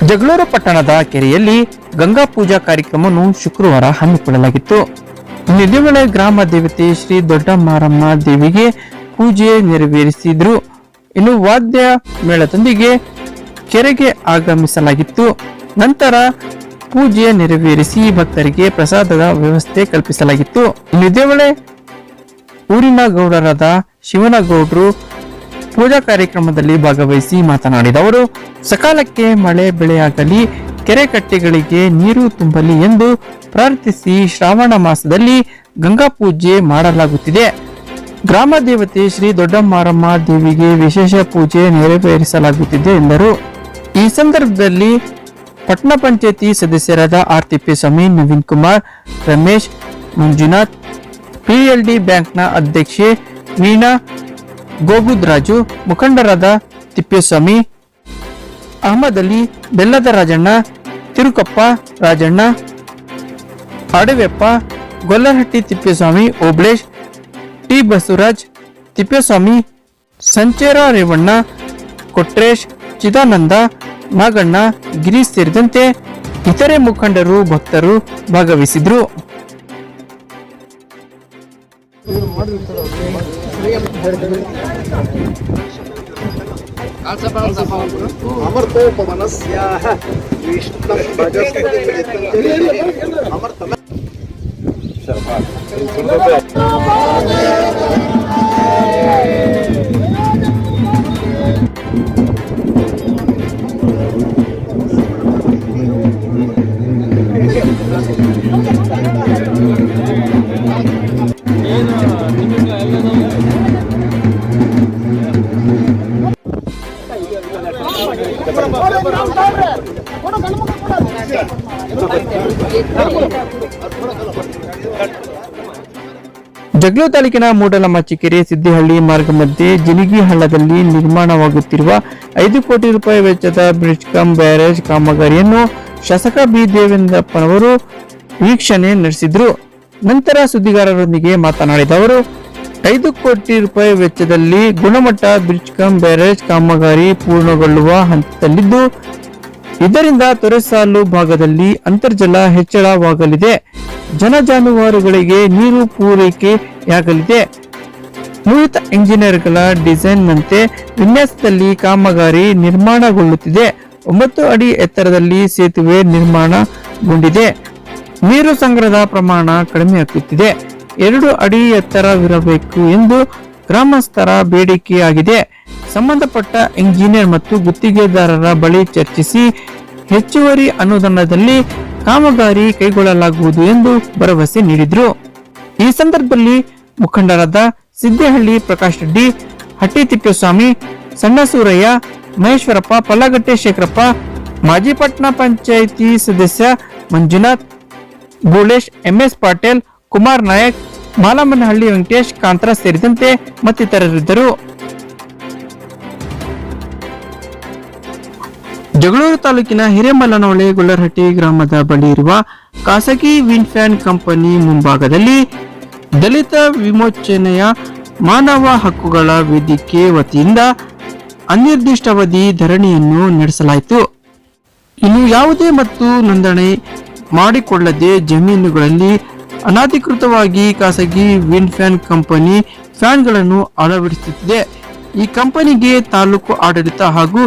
ಜಗಳೂರು ಪಟ್ಟಣದ ಕೆರೆಯಲ್ಲಿ ಗಂಗಾ ಪೂಜಾ ಕಾರ್ಯಕ್ರಮವನ್ನು ಶುಕ್ರವಾರ ಹಮ್ಮಿಕೊಳ್ಳಲಾಗಿತ್ತು. ಇದೇ ವೇಳೆ ಗ್ರಾಮ ದೇವತೆ ಶ್ರೀ ದೊಡ್ಡ ಮಾರಮ್ಮ ದೇವಿಗೆ ಪೂಜೆ ನೆರವೇರಿಸಿದ್ರು. ಇನ್ನು ವಾದ್ಯ ಮೇಳದೊಂದಿಗೆ ಕೆರೆಗೆ ಆಗಮಿಸಲಾಗಿತ್ತು. ನಂತರ ಪೂಜೆ ನೆರವೇರಿಸಿ ಭಕ್ತರಿಗೆ ಪ್ರಸಾದದ ವ್ಯವಸ್ಥೆ ಕಲ್ಪಿಸಲಾಗಿತ್ತು. ಇದೇ ವೇಳೆ ಊರಿನ ಗೌಡರಾದ ಶಿವನಗೌಡರು ಪೂಜಾ ಕಾರ್ಯಕ್ರಮದಲ್ಲಿ ಭಾಗವಹಿಸಿ ಮಾತನಾಡಿದವರು, ಸಕಾಲಕ್ಕೆ ಮಳೆ ಬೆಳೆಯಾಗಲಿ, ಕೆರೆ ಕಟ್ಟೆಗಳಿಗೆ ನೀರು ತುಂಬಲಿ ಎಂದು ಪ್ರಾರ್ಥಿಸಿ ಶ್ರಾವಣ ಮಾಸದಲ್ಲಿ ಗಂಗಾ ಪೂಜೆ ಮಾಡಲಾಗುತ್ತಿದೆ. ಗ್ರಾಮ ದೇವತೆ ಶ್ರೀ ದೊಡ್ಡ ಮಾರಮ್ಮ ದೇವಿಗೆ ವಿಶೇಷ ಪೂಜೆ ನೆರವೇರಿಸಲಾಗುತ್ತಿದೆ ಎಂದರು. ಈ ಸಂದರ್ಭದಲ್ಲಿ ಪಟ್ಟಣ ಪಂಚಾಯತಿ ಸದಸ್ಯರಾದ ಆರ್ ತಿಪ್ಪೇಸ್ವಾಮಿ, ನವೀನ್ ಕುಮಾರ್, ರಮೇಶ್, ಮಂಜುನಾಥ್, ಪಿಎಲ್ಡಿ ಬ್ಯಾಂಕ್ನ ಅಧ್ಯಕ್ಷೆ ವೀಣಾ, ಗೋಗುದ್ರಾಜು, ಮುಖಂಡರಾದ ತಿಪ್ಪೇಸ್ವಾಮಿ, ಅಹಮದ್ ಅಲಿ, ಬೆಲ್ಲದ ರಾಜಣ್ಣ, ತಿರುಕಪ್ಪ ರಾಜಣ್ಣ, ಅಡವೆಪ್ಪ, ಗೊಲ್ಲರಹಟ್ಟಿ ತಿಪ್ಪೇಸ್ವಾಮಿ, ಓಬ್ಳೇಶ್, ಟಿ ಬಸವರಾಜ್, ತಿಪ್ಪೇಸ್ವಾಮಿ, ಸಂಚೇರ ರೇವಣ್ಣ, ಕೊಟ್ರೇಶ್, ಚಿದಾನಂದ, ನಾಗಣ್ಣ, ಗಿರೀಶ್ ಸೇರಿದಂತೆ ಇತರೆ ಮುಖಂಡರು, ಭಕ್ತರು ಭಾಗವಹಿಸಿದ್ರು. ಜಗಳೂರು ತಾಲೂಕಿನ ಮೂಡಲಮಚ್ಚಿಕೆರೆ ಸಿದ್ದಿಹಳ್ಳಿ ಮಾರ್ಗ ಮಧ್ಯೆ ಜಿನಿಗಿ ಹಳ್ಳದಲ್ಲಿ ನಿರ್ಮಾಣವಾಗುತ್ತಿರುವ 5 ಕೋಟಿ ರೂಪಾಯಿ ವೆಚ್ಚದ ಬ್ರಿಡ್ಜ್ ಕಮ್ ಬ್ಯಾರೇಜ್ ಕಾಮಗಾರಿಯನ್ನು ಶಾಸಕ ಬಿ ದೇವೇಂದ್ರಪ್ಪನವರು ವೀಕ್ಷಣೆ ನಡೆಸಿದ್ರು. ನಂತರ ಸುದ್ದಿಗಾರರೊಂದಿಗೆ ಮಾತನಾಡಿದ ಅವರು, 5 ಕೋಟಿ ರೂಪಾಯಿ ವೆಚ್ಚದಲ್ಲಿ ಗುಣಮಟ್ಟ ಬ್ರಿಡ್ಜ್ ಕಮ್ ಬ್ಯಾರೇಜ್ ಕಾಮಗಾರಿ ಪೂರ್ಣಗೊಳ್ಳುವ ಹಂತದಲ್ಲಿದ್ದು, ಇದರಿಂದ ತೊರೆಸಾಲು ಭಾಗದಲ್ಲಿ ಅಂತರ್ಜಲ ಹೆಚ್ಚಳವಾಗಲಿದೆ, ಜಾನುವಾರುಗಳಿಗೆ ನೀರು ಪೂರೈಕೆಯಾಗಲಿದೆ. ನುರಿತ ಇಂಜಿನಿಯರ್ಗಳ ಡಿಸೈನ್ನಂತೆ ವಿನ್ಯಾಸದಲ್ಲಿ ಕಾಮಗಾರಿ ನಿರ್ಮಾಣಗೊಳ್ಳುತ್ತಿದೆ. 9 ಅಡಿ ಎತ್ತರದಲ್ಲಿ ಸೇತುವೆ ನಿರ್ಮಾಣಗೊಂಡಿದೆ. ನೀರು ಸಂಗ್ರಹದ ಪ್ರಮಾಣ ಕಡಿಮೆಯಾಗುತ್ತಿದೆ. 2 ಅಡಿ ಎತ್ತರವಿರಬೇಕು ಎಂದು ಗ್ರಾಮಸ್ಥರ ಬೇಡಿಕೆಯಾಗಿದೆ. ಸಂಬಂಧಪಟ್ಟ ಇಂಜಿನಿಯರ್ ಮತ್ತು ಗುತ್ತಿಗೆದಾರರ ಬಳಿ ಚರ್ಚಿಸಿ ಹೆಚ್ಚುವರಿ ಅನುದಾನದಲ್ಲಿ ಕಾಮಗಾರಿ ಕೈಗೊಳ್ಳಲಾಗುವುದು ಎಂದು ಭರವಸೆ ನೀಡಿದರು. ಈ ಸಂದರ್ಭದಲ್ಲಿ ಮುಖಂಡರಾದ ಸಿದ್ದೇಹಳ್ಳಿ ಪ್ರಕಾಶ್ ರೆಡ್ಡಿ, ಹಟ್ಟಿ ತಿಪ್ಪೇಸ್ವಾಮಿ, ಸಣ್ಣ ಸೂರಯ್ಯ, ಮಹೇಶ್ವರಪ್ಪ, ಪಲ್ಲಗಟ್ಟೆ ಶೇಖರಪ್ಪ, ಮಾಜಿ ಪಟ್ಟಣ ಪಂಚಾಯಿತಿ ಸದಸ್ಯ ಮಂಜುನಾಥ್, ಗೋಳೇಶ್, ಎಂಎಸ್ ಪಾಟೀಲ್, ಕುಮಾರ್ ನಾಯಕ್, ಮಾಲಮ್ಮನಹಳ್ಳಿ ವೆಂಕಟೇಶ್, ಕಾಂತರ ಸೇರಿದಂತೆ ಮತ್ತಿತರರಿದ್ದರು. ಜಗಳೂರು ತಾಲೂಕಿನ ಹಿರೇಮಲ್ಲನಹೊಳೆ ಗೊಲ್ಲರಹಟ್ಟಿ ಗ್ರಾಮದ ಬಳಿ ಇರುವ ಖಾಸಗಿ ವಿಂಡ್ ಫ್ಯಾನ್ ಕಂಪನಿ ಮುಂಭಾಗದಲ್ಲಿ ದಲಿತ ವಿಮೋಚನೆಯ ಮಾನವ ಹಕ್ಕುಗಳ ವೇದಿಕೆ ವತಿಯಿಂದ ಅನಿರ್ದಿಷ್ಟಾವಧಿ ಧರಣಿಯನ್ನು ನಡೆಸಲಾಯಿತು. ಇನ್ನು ಯಾವುದೇ ಮತ್ತು ನೋಂದಣಿ ಮಾಡಿಕೊಳ್ಳದೆ ಜಮೀನುಗಳಲ್ಲಿ ಅನಧಿಕೃತವಾಗಿ ಖಾಸಗಿ ವಿಂಡ್ ಫ್ಯಾನ್ ಕಂಪನಿ ಫ್ಯಾನ್ಗಳನ್ನು ಅಳವಡಿಸುತ್ತಿದೆ. ಈ ಕಂಪನಿಗೆ ತಾಲೂಕು ಆಡಳಿತ ಹಾಗೂ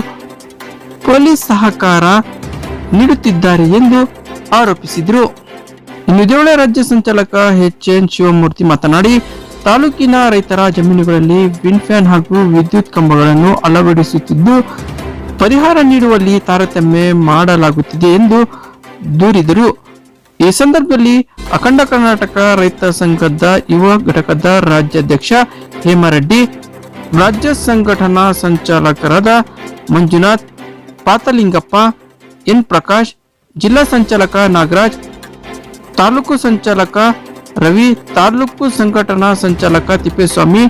ಪೊಲೀಸ್ ಸಹಕಾರ ನೀಡುತ್ತಿದ್ದಾರೆ ಎಂದು ಆರೋಪಿಸಿದರು. ಇನ್ನು ಇದೇ ವೇಳೆ ರಾಜ್ಯ ಸಂಚಾಲಕ ಎಚ್.ಎನ್. ಶಿವಮೂರ್ತಿ ಮಾತನಾಡಿ, ತಾಲೂಕಿನ ರೈತರ ಜಮೀನುಗಳಲ್ಲಿ ವಿಂಡ್ ಫ್ಯಾನ್ ಹಾಗೂ ವಿದ್ಯುತ್ ಕಂಬಗಳನ್ನು ಅಳವಡಿಸುತ್ತಿದ್ದು ಪರಿಹಾರ ನೀಡುವಲ್ಲಿ ತಾರತಮ್ಯ ಮಾಡಲಾಗುತ್ತಿದೆ ಎಂದು ದೂರಿದರು. ಈ ಸಂದರ್ಭದಲ್ಲಿ ಅಖಂಡ ಕರ್ನಾಟಕ ರೈತ ಸಂಘದ ಯುವ ಘಟಕದ ರಾಜ್ಯಾಧ್ಯಕ್ಷ ಹೇಮರೆಡ್ಡಿ, ರಾಜ್ಯ ಸಂಘಟನಾ ಸಂಚಾಲಕರಾದ ಮಂಜುನಾಥ್, ಪಾತಲಿಂಗಪ್ಪ, ಎನ್ ಪ್ರಕಾಶ್, ಜಿಲ್ಲಾ ಸಂಚಾಲಕ ನಾಗರಾಜ್, ತಾಲೂಕು ಸಂಚಾಲಕ ರವಿ, ತಾಲೂಕು ಸಂಘಟನಾ ಸಂಚಾಲಕ ತಿಪ್ಪೇಸ್ವಾಮಿ,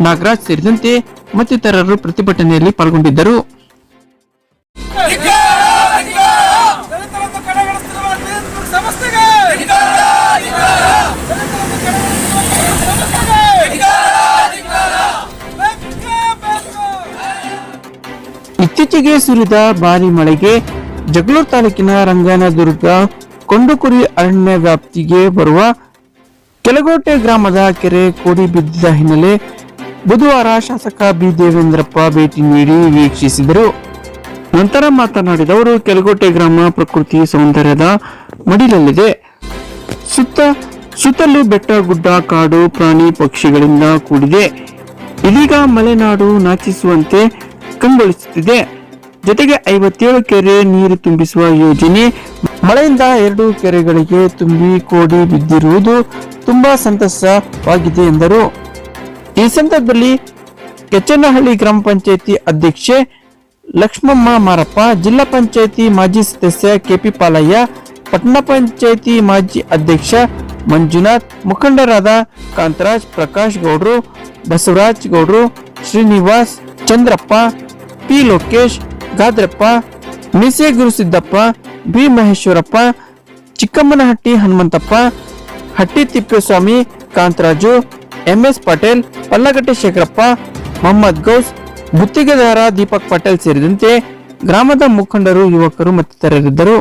ನಾಗರಾಜ್ ಸೇರಿದಂತೆ ಮತ್ತಿತರರು ಪ್ರತಿಭಟನೆಯಲ್ಲಿ ಪಾಲ್ಗೊಂಡಿದ್ದರು. ಇತ್ತೀಚೆಗೆ ಸುರಿದ ಭಾರಿ ಮಳೆಗೆ ಜಗಳೂರು ತಾಲೂಕಿನ ರಂಗನದುರ್ಗ ಕೊಂಡುಕುರಿ ಅರಣ್ಯ ವ್ಯಾಪ್ತಿಗೆ ಬರುವ ಕೆಲಗೋಟೆ ಗ್ರಾಮದ ಕೆರೆ ಕೋಡಿ ಬಿದ್ದಿದ್ದ ಹಿನ್ನೆಲೆ ಬುಧವಾರ ಶಾಸಕ ಬಿ ದೇವೇಂದ್ರಪ್ಪ ಭೇಟಿ ನೀಡಿ ವೀಕ್ಷಿಸಿದರು. ನಂತರ ಮಾತನಾಡಿದವರು, ಕೆಲಗೋಟೆ ಗ್ರಾಮ ಪ್ರಕೃತಿ ಸೌಂದರ್ಯದ ಮಡಿಲಲ್ಲಿದೆ. ಸುತ್ತಲೂ ಬೆಟ್ಟ ಗುಡ್ಡ, ಕಾಡು, ಪ್ರಾಣಿ ಪಕ್ಷಿಗಳಿಂದ ಕೂಡಿದೆ. ಇದೀಗ ಮಲೆನಾಡು ನಾಚಿಸುವಂತೆ ಕಂಗೊಳಿಸುತ್ತಿದೆ. ಜೊತೆಗೆ 57 ಕೆರೆ ನೀರು ತುಂಬಿಸುವ ಯೋಜನೆ, ಮಳೆಯಿಂದ 2 ಕೆರೆಗಳಿಗೆ ತುಂಬಿ ಕೋಡಿ ಬಿದ್ದಿರುವುದು ತುಂಬಾ ಸಂತಸವಾಗಿದೆ ಎಂದರು. ಈ ಸಂದರ್ಭದಲ್ಲಿ ಕೆಚ್ಚನಹಳ್ಳಿ ಗ್ರಾಮ ಪಂಚಾಯಿತಿ ಅಧ್ಯಕ್ಷೆ ಲಕ್ಷ್ಮಮ್ಮ ಮಾರಪ್ಪ, ಜಿಲ್ಲಾ ಪಂಚಾಯಿತಿ ಮಾಜಿ ಸದಸ್ಯ ಕೆಪಿ ಪಾಲಯ್ಯ, ಪಟ್ಟಣ ಪಂಚಾಯಿತಿ ಮಾಜಿ ಅಧ್ಯಕ್ಷ ಮಂಜುನಾಥ್, ಮುಖಂಡರಾದ ಕಾಂತರಾಜ್, ಪ್ರಕಾಶ್ ಗೌಡ್ರು, ಬಸವರಾಜ್ ಗೌಡ್ರು, ಶ್ರೀನಿವಾಸ್, ಚಂದ್ರಪ್ಪ, ಪಿ ಲೋಕೇಶ್, ಗಾದ್ರಪ್ಪ, ಮೀಸೆ ಗುರುಸಿದ್ದಪ್ಪ, ಬಿ ಮಹೇಶ್ವರಪ್ಪ, ಚಿಕ್ಕಮ್ಮನಹಟ್ಟಿ ಹನುಮಂತಪ್ಪ, ಹಟ್ಟಿ ತಿಪ್ಪೇಸ್ವಾಮಿ, ಕಾಂತರಾಜು, ಎಂಎಸ್ ಪಾಟೀಲ್, ಪಲ್ಲಗಟ್ಟೆ ಶೇಖರಪ್ಪ, ಮೊಹಮ್ಮದ್ ಗೌಸ್, ಗುತ್ತಿಗೆದಾರ ದೀಪಕ್ ಪಟೇಲ್ ಸೇರಿದಂತೆ ಗ್ರಾಮದ ಮುಖಂಡರು, ಯುವಕರು ಮತ್ತಿತರರಿದ್ದರು.